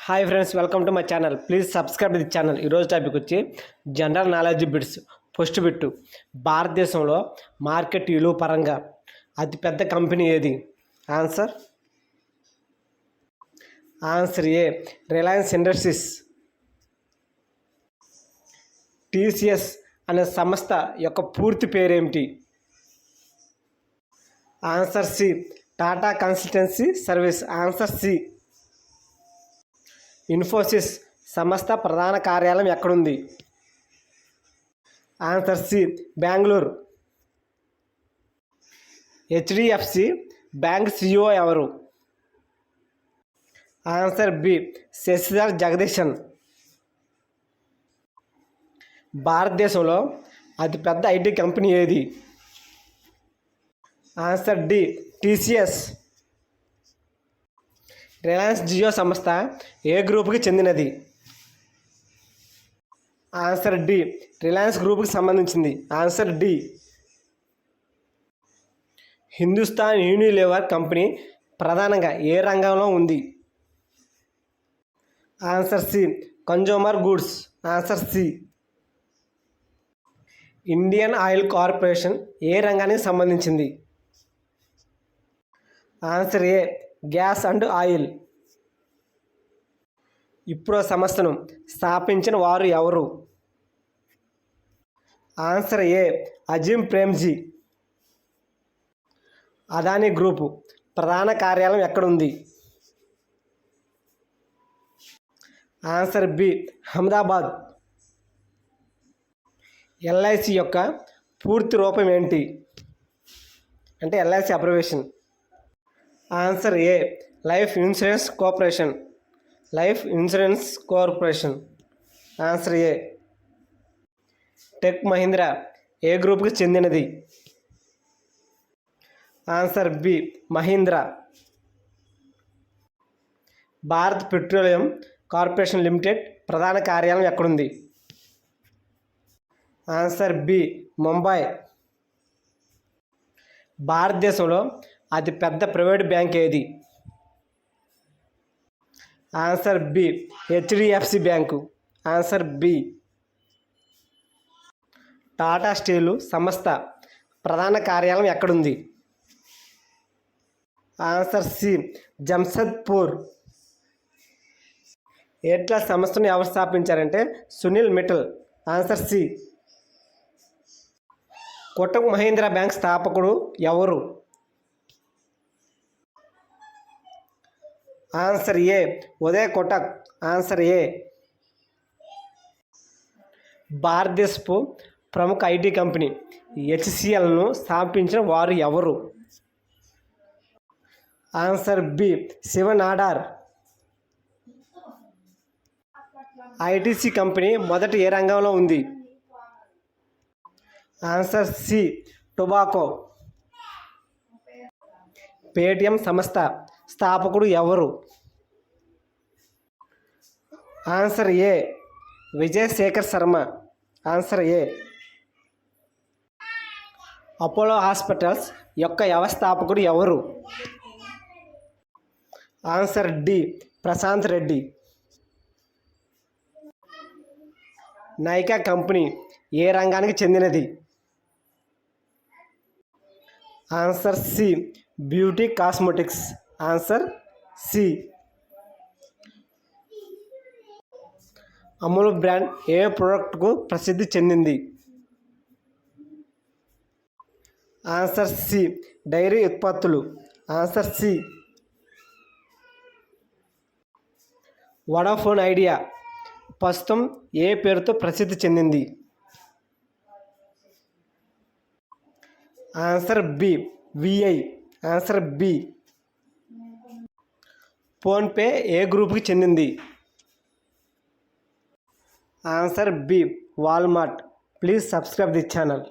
Hi friends, welcome to my channel. Please subscribe the channel. ఈరోజు topic వచ్చి general knowledge bits. First bit, భారతదేశంలో market విలువ పరంగా అతిపెద్ద కంపెనీ ఏది? Answer A, Reliance Industries. TCS అనే సంస్థ యొక్క పూర్తి పేరేమిటి? Answer C, Tata Consultancy Service. Answer C. Infosys సంస్థ ప్రధాన కార్యాలయం ఎక్కడుంది? Answer C, Bengaluru. HDFC bank CEO ఎవరు? Answer B, Shashidhar Jagdishan. భారతదేశంలో అతిపెద్ద ఐటీ కంపెనీ ఏది? Answer D, TCS. Reliance Jio సంస్థ ఏ గ్రూప్కి చెందినది? ఆన్సర్ డి, రిలయన్స్ గ్రూప్కి సంబంధించింది. Answer D. Hindustan Unilever company ప్రధానంగా ఏ రంగంలో ఉంది? Answer C, consumer goods. Answer C. Indian Oil Corporation ఏ రంగానికి సంబంధించింది? Answer A, gas and oil. ఇప్పుడు సంస్థను స్థాపించిన వారు ఎవరు? Answer A, Azim Premji. Adani group ప్రధాన కార్యాలయం ఎక్కడుంది? Answer B, Ahmedabad. ఎల్ఐసి యొక్క పూర్తి రూపం ఏంటి? అంటే LIC abbreviation. Answer A, life insurance corporation. Life insurance corporation. Answer A. Tech Mahindra ఏ గ్రూప్కి చెందినది? Answer B, Mahindra. Bharat Petroleum Corporation Limited ప్రధాన కార్యాలయం ఎక్కడుంది? Answer B, Mumbai. భారతదేశంలో అతిపెద్ద ప్రైవేట్ బ్యాంక్ ఏది? Answer B, HDFC bank. Answer B. Tata steel సంస్థ ప్రధాన కార్యాలయం ఎక్కడుంది? Answer C, Jamshedpur. ఎయిర్టెల్ సంస్థను ఎవరు స్థాపించారంటే Sunil Mittal. Answer C. Kotak Mahindra bank స్థాపకుడు ఎవరు? Answer A, Uday Kotak. Answer A. భారతదేశపు ప్రముఖ ఐటీ కంపెనీ హెచ్సిఎల్ను స్థాపించిన వారు ఎవరు? Answer B, Shiv Nadar. ITC company మొదట ఏ రంగంలో ఉంది? Answer C, tobacco. పేటిఎం సంస్థ స్థాపకుడు ఎవరు? Answer A, Vijay Shekhar Sharma. Answer A. Apollo hospitals యొక్క వ్యవస్థాపకుడు ఎవరు? Answer D, Prashant Reddy. Nykaa company ఏ రంగానికి చెందినది? Answer C, beauty cosmetics. Answer C. Amul brand ఏ ప్రోడక్ట్కు ప్రసిద్ధి చెందింది? ఆన్సర్ సి, డైరీ ఉత్పత్తులు. Answer C. వడాఫోన్ ఐడియా ప్రస్తుతం ఏ పేరుతో ప్రసిద్ధి చెందింది? Answer B, Vi. Answer B. PhonePe ఏ గ్రూప్కి చెందింది? Answer B, Walmart. Please subscribe the channel.